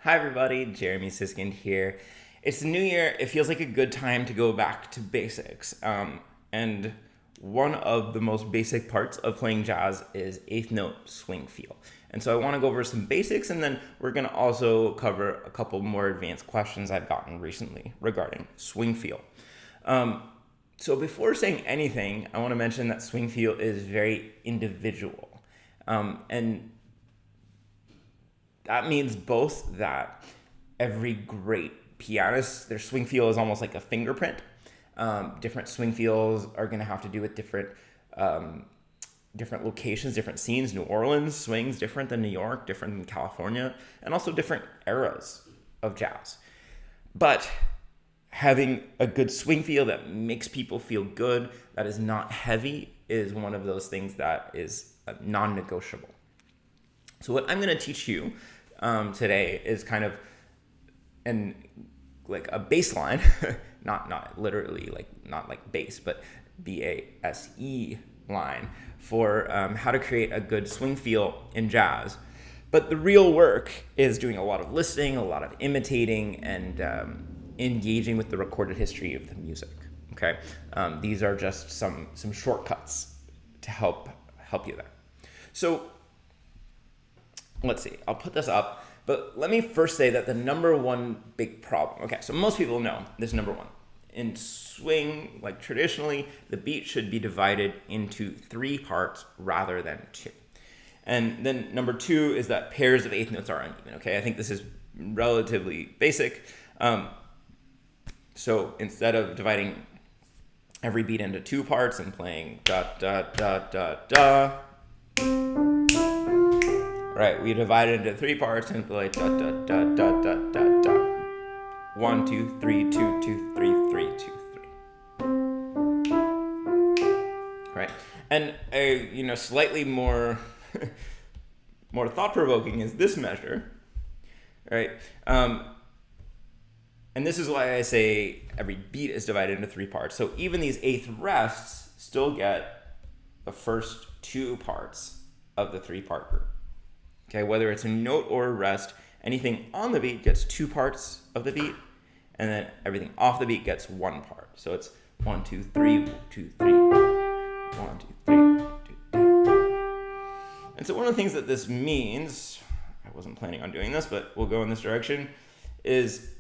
Hi everybody, Jeremy Siskind here. It's the new year. It feels like a good time to go back to basics. And one of the most basic parts of playing jazz is eighth note swing feel. And so I want to go over some basics, and then we're going to also cover a couple more advanced questions I've gotten recently regarding swing feel. So before saying anything, I want to mention that swing feel is very individual. And that means both that every great pianist, their swing feel is almost like a fingerprint. Different swing feels are going to have to do with different locations, different scenes. New Orleans swings different than New York, different than California, and also different eras of jazz. But having a good swing feel that makes people feel good, that is not heavy, is one of those things that is non-negotiable. So what I'm going to teach you today is kind of like a baseline, not literally not like bass, but BASE line for how to create a good swing feel in jazz. But the real work is doing a lot of listening, a lot of imitating, and engaging with the recorded history of the music. Okay, these are just some shortcuts to help you there. So let's see, I'll put this up, but let me first say that the number one big problem, okay, so most people know this number one. In swing, like traditionally, the beat should be divided into 3 parts rather than 2. And then number 2 is that pairs of eighth notes are uneven, okay? I think this is relatively basic. So instead of dividing every beat into 2 parts and playing da, da, da, da, da, right, we divide it into 3 parts and play da da da da da da da. 1, 2, 3, 2, 2, 3, 3, 2, 3. Right, and slightly more more thought-provoking is this measure, right? And this is why I say every beat is divided into 3 parts. So even these eighth rests still get the first 2 parts of the 3-part group. Okay, whether it's a note or a rest, anything on the beat gets 2 parts of the beat, and then everything off the beat gets 1 part. So it's 1, 2, 3, 1, 2, 3, 1, 2, 3, 1, 2, 3. And so one of the things that this means, I wasn't planning on doing this, but we'll go in this direction, is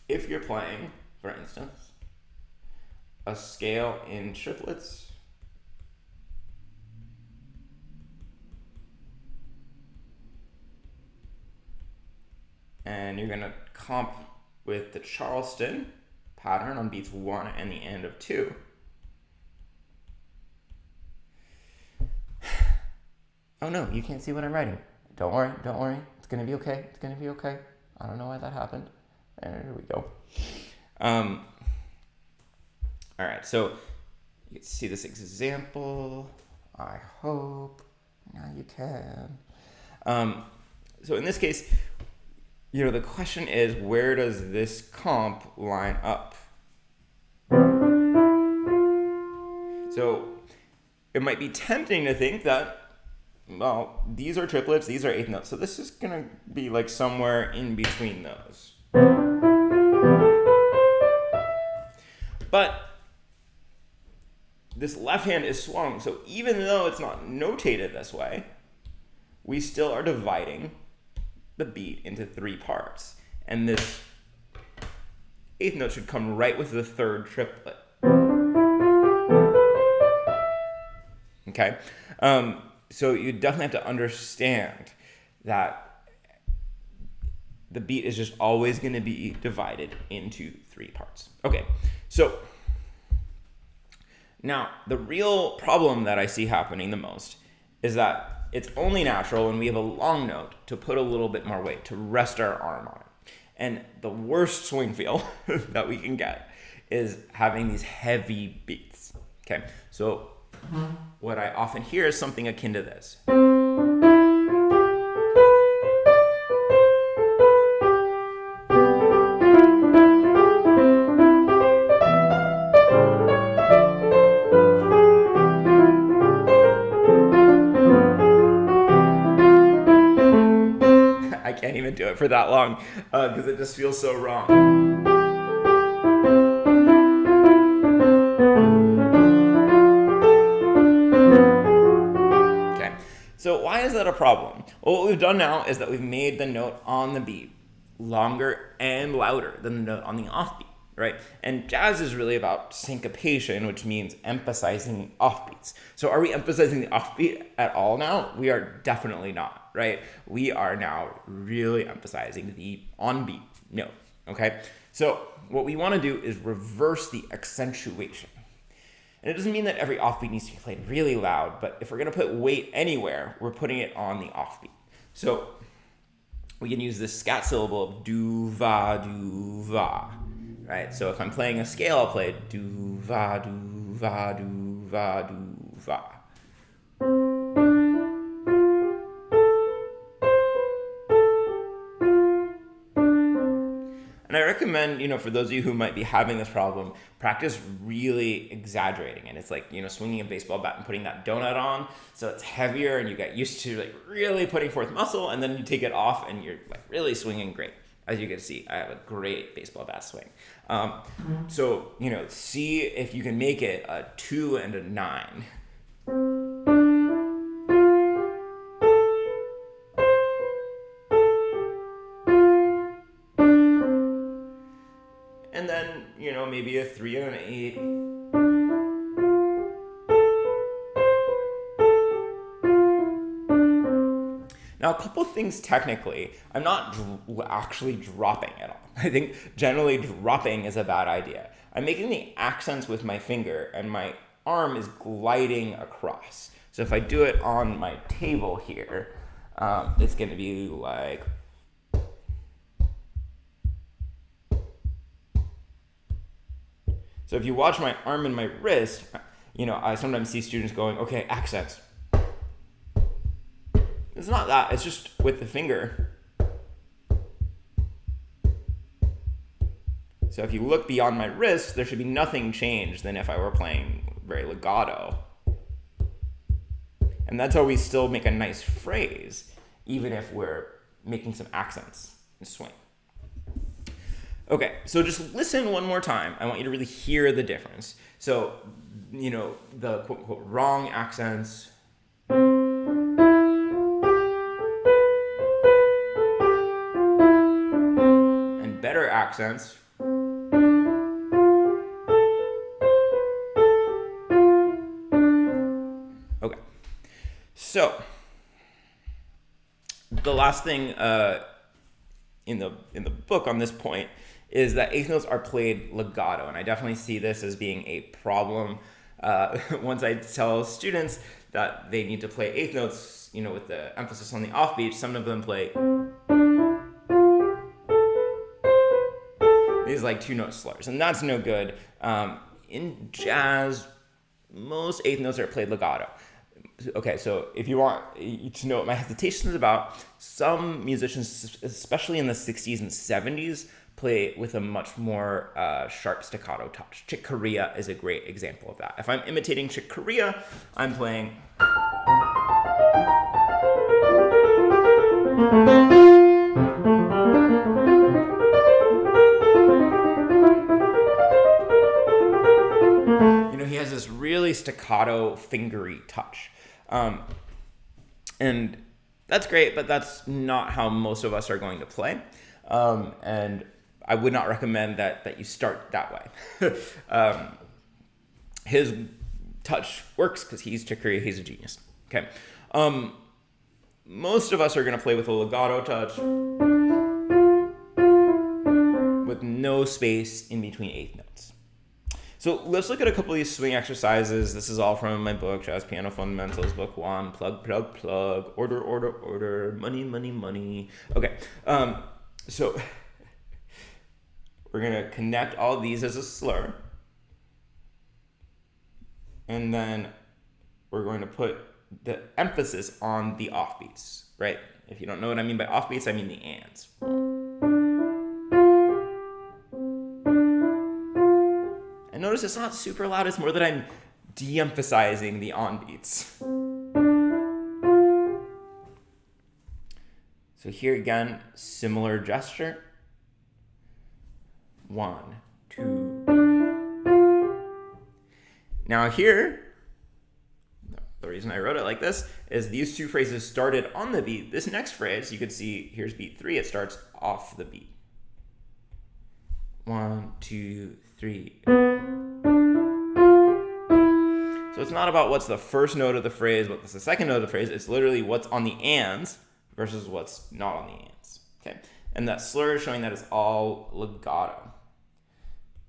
if you're playing, for instance, a scale in triplets, and you're going to comp with the Charleston pattern on beats 1 and the end of 2. Oh no, you can't see what I'm writing. Don't worry. It's going to be okay. I don't know why that happened. There we go. All right, so you can see this example. I hope. Now you can. So in this case, the question is, where does this comp line up? So it might be tempting to think that, well, these are triplets, these are eighth notes, so this is going to be like somewhere in between those. But this left hand is swung, so even though it's not notated this way, we still are dividing the beat into 3 parts. And this eighth note should come right with the 3rd triplet. Okay? So you definitely have to understand that the beat is just always going to be divided into 3 parts. Okay, so now the real problem that I see happening the most is that it's only natural when we have a long note to put a little bit more weight, to rest our arm on it. And the worst swing feel that we can get is having these heavy beats. Okay, so what I often hear is something akin to this. can't even do it for that long because it just feels so wrong. So why is that a problem? Well, what we've done now is that we've made the note on the beat longer and louder than the note on the offbeat, right? And jazz is really about syncopation, which means emphasizing offbeats. So are we emphasizing the offbeat at all now? We are definitely not, right? We are now really emphasizing the onbeat note, okay? So what we want to do is reverse the accentuation. And it doesn't mean that every offbeat needs to be played really loud, but if we're going to put weight anywhere, we're putting it on the offbeat. So we can use this scat syllable of do, va, right? So if I'm playing a scale, I'll play do, va, do, va, do, va, do, va. And I recommend, for those of you who might be having this problem, practice really exaggerating. And it's like, swinging a baseball bat and putting that donut on. So it's heavier and you get used to like really putting forth muscle, and then you take it off and you're like really swinging great. As you can see, I have a great baseball bat swing. So, see if you can make it a 2 and a 9. And then, maybe a 3 and an 8. Now, a couple of things technically, I'm not actually dropping at all. I think generally dropping is a bad idea. I'm making the accents with my finger and my arm is gliding across. So if I do it on my table here, it's going to be like... So if you watch my arm and my wrist, I sometimes see students going, okay, accents. It's not that, it's just with the finger. So if you look beyond my wrist, there should be nothing changed than if I were playing very legato. And that's how we still make a nice phrase, even if we're making some accents and swing. Okay, so just listen one more time. I want you to really hear the difference. So, the quote-unquote wrong accents. And better accents. Okay, so the last thing in the book on this point is that eighth notes are played legato, and I definitely see this as being a problem. Once I tell students that they need to play eighth notes, with the emphasis on the offbeat, some of them play these like 2-note slurs, and that's no good. In jazz, most eighth notes are played legato. Okay, so if you want to know what my hesitation is about, some musicians, especially in the 60s and 70s, play with a much more sharp staccato touch. Chick Corea is a great example of that. If I'm imitating Chick Corea, I'm playing... He has this really staccato, fingery touch. And that's great, but that's not how most of us are going to play. And I would not recommend that you start that way. His touch works because he's Chick Corea, he's a genius. Okay. Most of us are going to play with a legato touch with no space in between eighth notes. So let's look at a couple of these swing exercises. This is all from my book, Jazz Piano Fundamentals, Book 1, plug, plug, plug, order, order, order, money, money, money. Okay, so we're going to connect all these as a slur. And then we're going to put the emphasis on the offbeats, right? If you don't know what I mean by offbeats, I mean the ands. And notice it's not super loud, it's more that I'm de-emphasizing the on beats. So here again, similar gesture. 1, 2. Now here, the reason I wrote it like this is these two phrases started on the beat. This next phrase, you could see, here's beat 3, it starts off the beat. 1, 2, 3. So it's not about what's the first note of the phrase, what's the second note of the phrase. It's literally what's on the ands versus what's not on the ands. Okay, and that slur is showing that it's all legato.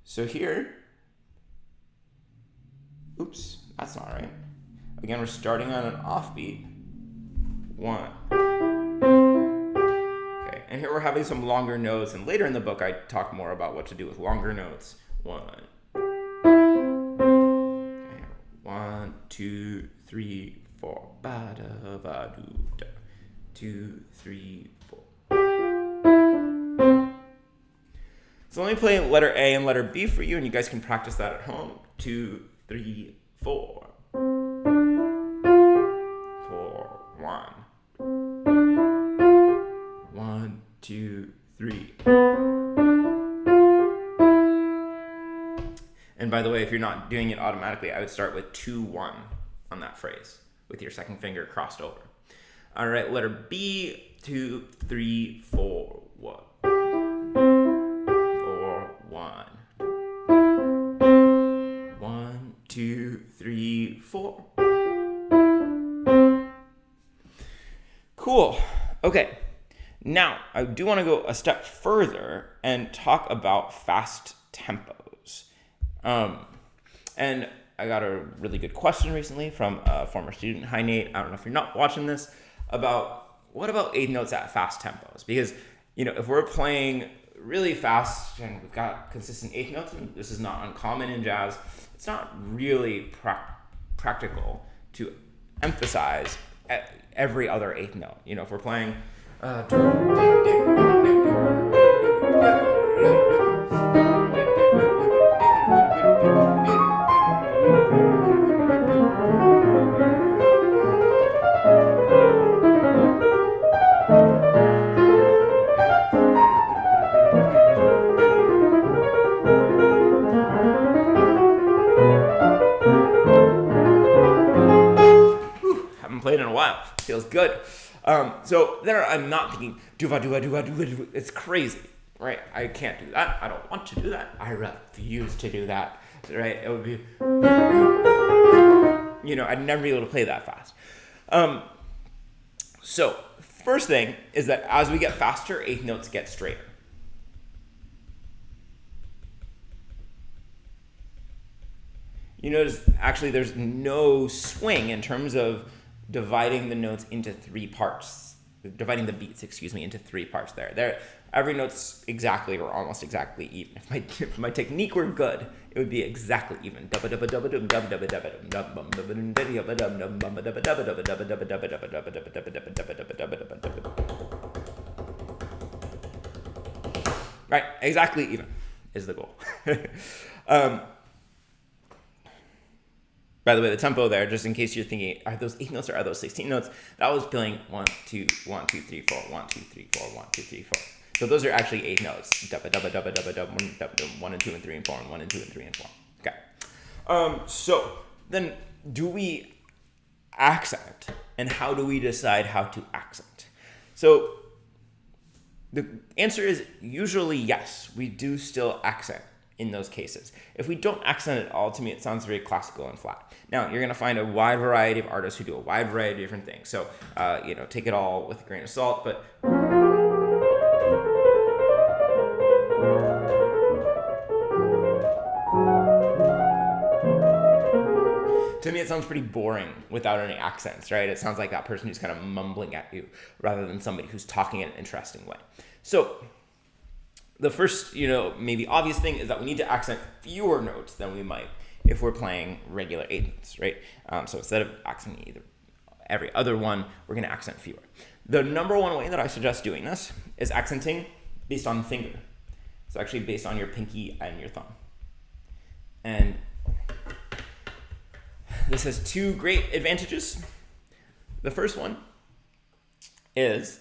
So here, oops, that's not right. Again, we're starting on an offbeat. 1. Okay, and here we're having some longer notes, and later in the book I talk more about what to do with longer notes. 1. Okay, 1, 2, 3, 4. Ba da ba do da. 2, 3, 4. So let me play letter A and letter B for you, and you guys can practice that at home. 2, 3, 4. 4, 1. 1, 2, 3. And by the way, if you're not doing it automatically, I would start with 2, 1 on that phrase with your second finger crossed over. All right, letter B, 2, 3, 4, 1. 4, 1. 1, 2, 3, 4. Cool. Okay. Now, I do want to go a step further and talk about fast tempos. And I got a really good question recently from a former student. Hi, Nate. I don't know if you're not watching this. About what about eighth notes at fast tempos? Because, if we're playing really fast and we've got consistent eighth notes, and this is not uncommon in jazz, it's not really practical to emphasize every other eighth note. If we're playing played in a while. Feels good. So there I'm not thinking do. It's crazy, right? I can't do that. I don't want to do that. I refuse to do that, right? It would be, I'd never be able to play that fast. So first thing is that as we get faster, eighth notes get straighter. You notice actually there's no swing in terms of dividing the notes into 3 parts, dividing the beats, into 3 parts there. Every note's exactly or almost exactly even. If my technique were good, it would be exactly even. Right, exactly even is the goal. By the way, the tempo there, just in case you're thinking, are those 8 notes or are those 16 notes? That was playing 1, 2, 1, 2, 3, 4, 1, 2, 3, 4, 1, 2, 3, 4. So those are actually 8 notes. 1 and 2 and 3 and 4 and 1 and 2 and 3 and 4. Okay. So then do we accent? And how do we decide how to accent? So the answer is usually yes, we do still accent in those cases. If we don't accent at all, to me, it sounds very classical and flat. Now, you're going to find a wide variety of artists who do a wide variety of different things. So, take it all with a grain of salt, but to me, it sounds pretty boring without any accents, right? It sounds like that person who's kind of mumbling at you rather than somebody who's talking in an interesting way. So the first, maybe obvious thing is that we need to accent fewer notes than we might if we're playing regular eighth notes, right? So instead of accenting either every other one, we're going to accent fewer. The number one way that I suggest doing this is accenting based on finger. So actually based on your pinky and your thumb. And this has 2 great advantages. The first one is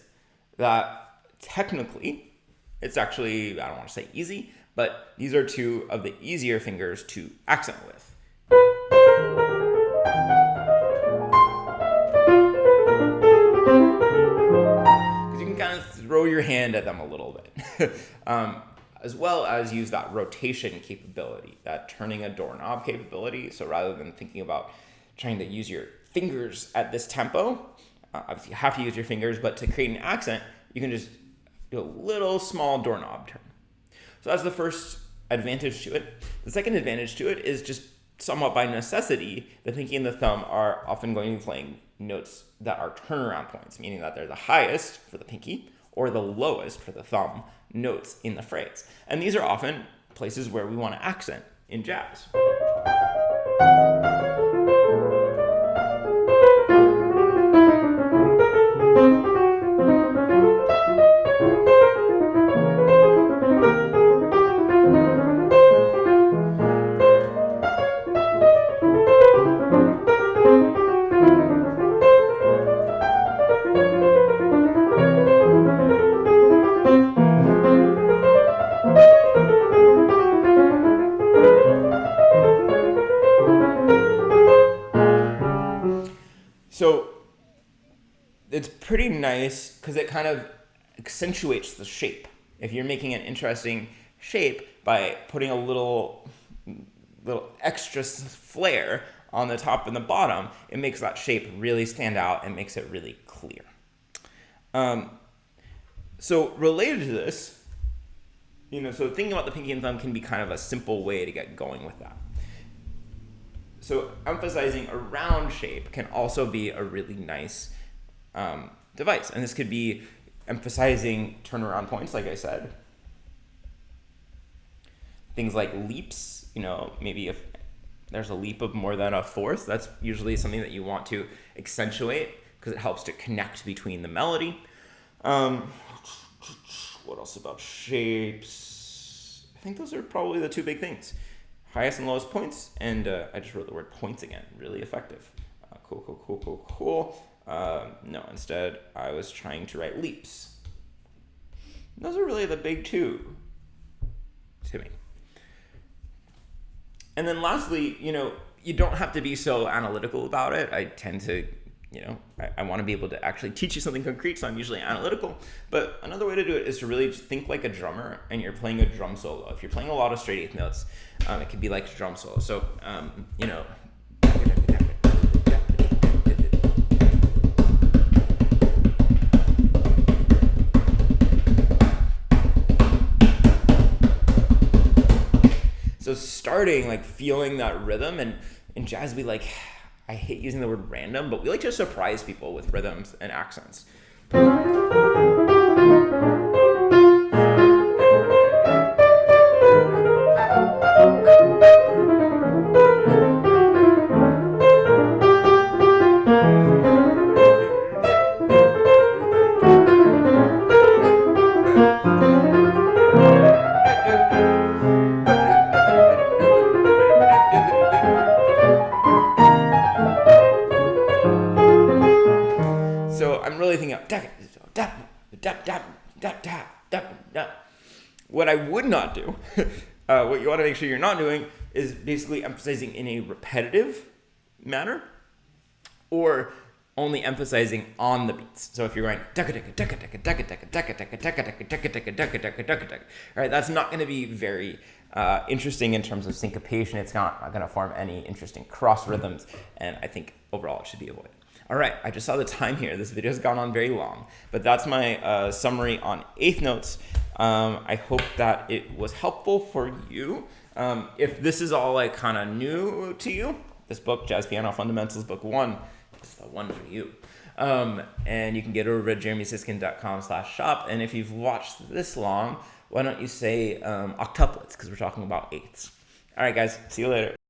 that technically, it's actually, I don't want to say easy, but these are two of the easier fingers to accent with. Because you can kind of throw your hand at them a little bit. As well as use that rotation capability, that turning a doorknob capability. So rather than thinking about trying to use your fingers at this tempo, obviously you have to use your fingers, but to create an accent, you can just do a little small doorknob turn. So that's the first advantage to it. The second advantage to it is just somewhat by necessity, the pinky and the thumb are often going to be playing notes that are turnaround points, meaning that they're the highest for the pinky or the lowest for the thumb notes in the phrase. And these are often places where we want to accent in jazz. So it's pretty nice because it kind of accentuates the shape. If you're making an interesting shape by putting a little extra flair on the top and the bottom, it makes that shape really stand out and makes it really clear. So related to this, so thinking about the pinky and thumb can be kind of a simple way to get going with that. So emphasizing a round shape can also be a really nice device. And this could be emphasizing turnaround points, like I said. Things like leaps, maybe if there's a leap of more than a fourth, that's usually something that you want to accentuate because it helps to connect between the melody. What else about shapes? I think those are probably the two big things. Highest and lowest points, and I just wrote the word points again. Really effective. Cool. No, instead I was trying to write leaps. Those are really the big two to me. And then lastly, you don't have to be so analytical about it. I tend to, I want to be able to actually teach you something concrete, so I'm usually analytical. But another way to do it is to really just think like a drummer and you're playing a drum solo. If you're playing a lot of straight eighth notes, it could be like a drum solo. So, So starting, like feeling that rhythm, and in jazz we I hate using the word random, but we like to surprise people with rhythms and accents. So I'm really thinking of what I would not do, what you want to make sure you're not doing, is basically emphasizing in a repetitive manner or only emphasizing on the beats. So if you're going, right, that's not going to be very interesting in terms of syncopation. It's not going to form any interesting cross rhythms, and I think overall it should be avoided. All right, I just saw the time here. This video has gone on very long, but that's my summary on eighth notes. I hope that it was helpful for you. If this is all kind of new to you, this book, Jazz Piano Fundamentals, book 1, is the one for you. And you can get over at jeremysiskin.com/shop. And if you've watched this long, why don't you say octuplets, because we're talking about eighths. All right, guys, see you later.